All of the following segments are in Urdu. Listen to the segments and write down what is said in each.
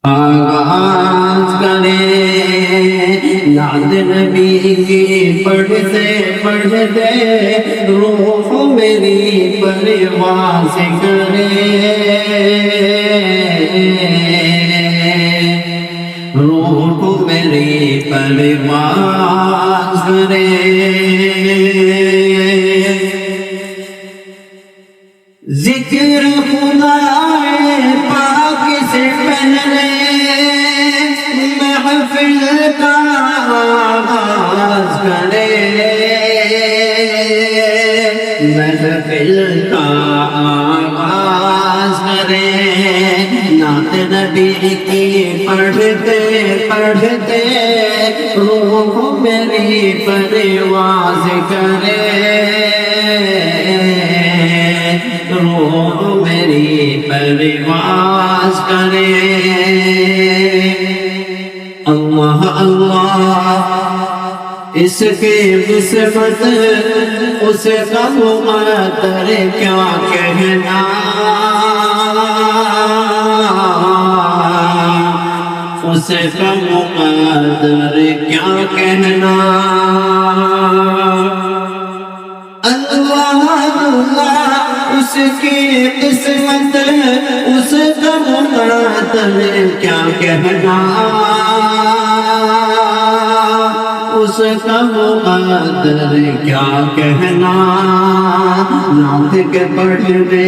آغاز کرے نعت نبی کی پڑھتے پڑھتے روح میری پرواز کرے روح میری پرواز کرے ذکر خدا پاک سے پہلے محفل کا آغاز کرے محفل کا آغاز کرے نعت نبی کی پڑھتے پڑھتے روح میری پرواز کرے روح میری پرواز کرے اللہ اللہ اس کی قسمت اس کا مقدر کیا کہنا اس کا مقدر کیا کہنا اللہ اللہ اس کی قسمت اس کا مقدر کیا کہنا اس کا مقدر کیا کہنا نعت کے پڑھنے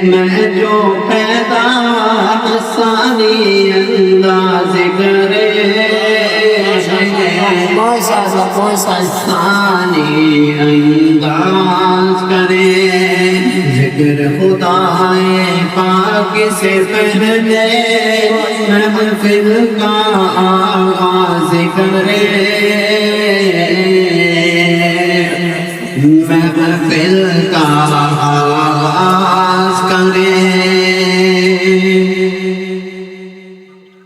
میں جو پیدا ثانی انداز کرے ثانی انداز کرے ذکر خدائے پاک سے پہلے محفل کا آغاز کرے محفل کا آغاز کرے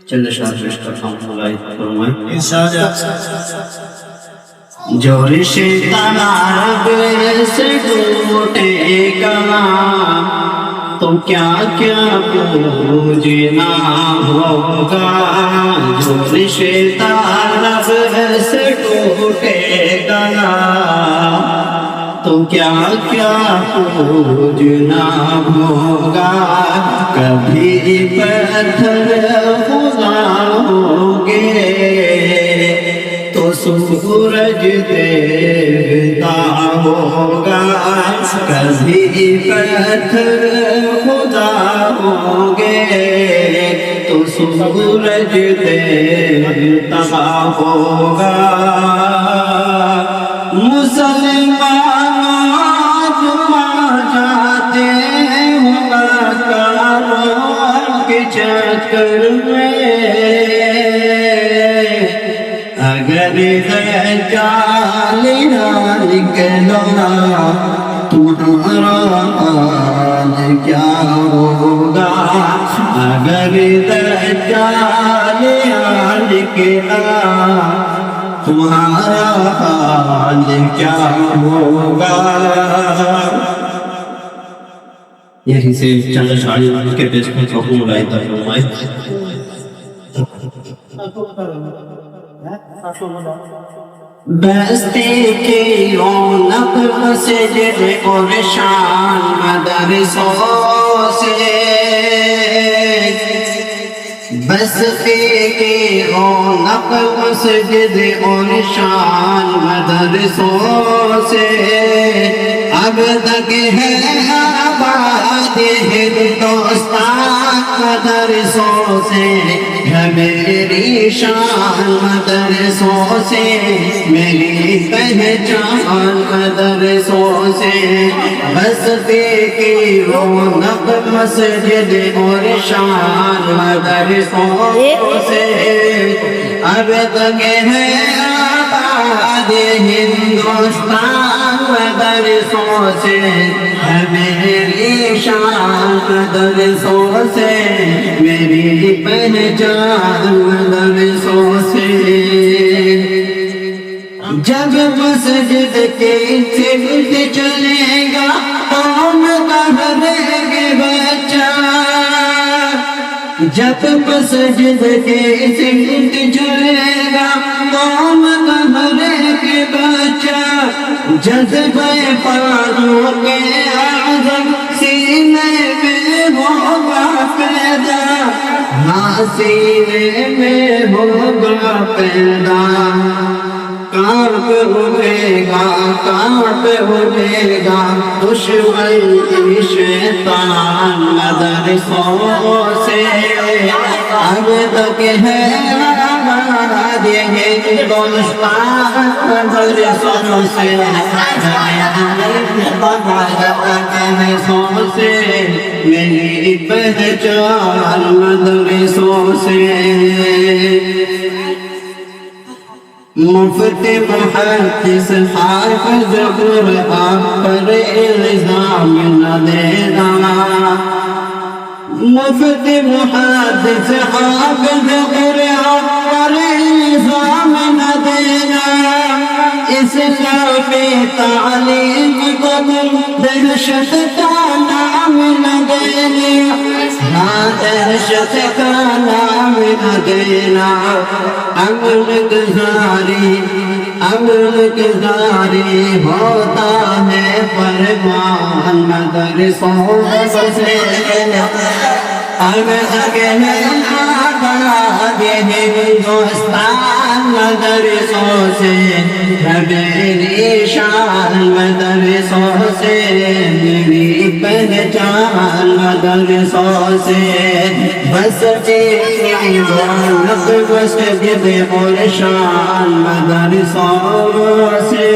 چلے شاہ پیش کرتا ہوں خدای فرمائے جو رشتہ رب سے ٹوٹے گا تو کیا کیا پوجنا ہوگا جو رشتہ رب سے ٹوٹے گا تو کیا کیا پوجنا ہوگا کبھی پتھر خدا ہوں گے تو سورج دیوتا ہوگا کبھی پتھر خدا ہوں گے تو سورج دیوتا ہوگا مسلمان جاتے ہوں کاروں کے چکر میں اگر دجال نکلا تمہارا حال کیا ہوگا اگر دجال نکلا تمہارا حال کیا ہوگا یہی سے چند اشعار کے پیش میں حکم ملائدہ فرمائے بستی کی رونق مسجد اور شان مدرسوں سے بستی کی رونق مسجد اور شان مدرسوں سے اب تک ہے آباد ہندوستان مدرسوں سے ہے میری شان مدرسوں سے میری پہچان مدرسوں سے بستی کی رونق مسجد اور شان مدرسوں سے اب تک ہے آباد ہندوستان مدرسوں سے ہے میری شان مدرسوں سے میری پہچان مدرسوں سے جب مسجد کے سمت چلے گا قوم کا ہر ایک بچہ جب مسجد کے سمت جلے گا قوم کمرے کے بچہ جذبہ فاروق اعظم سینے میں ہوگا پیدا سینے میں ہوگا پیدا کانپ اٹھے گا دشمن شیطان مدرسوں سے اب تک ہے آباد یہ ہندوستان مدرسوں سے مدرسوں سے میری پہچان مدرسوں سے مفت محدث حافظ قرآن پر الزام نہ دینا مفت محدث حافظ قرآن پر الزام نہ دینا اسلامی تعلیم کو دہشت کا نام نہ دینا دہشت کا نام نہ دینا امن گزاری ہوتا ہے فرمان مدرسوں سے آباد ہندوستان مدرسوں سے میری شان مدرسوں سے میری پہچان مدرسوں سے بس اور شان مدرسوں سے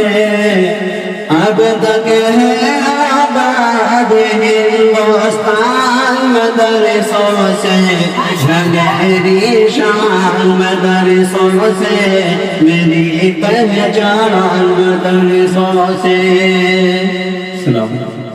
اب تک ہے آباد ہندوستان مدرسوں سے میری شان مدرسوں سے میری پہچان مدرسوں سے. السلام علیکم.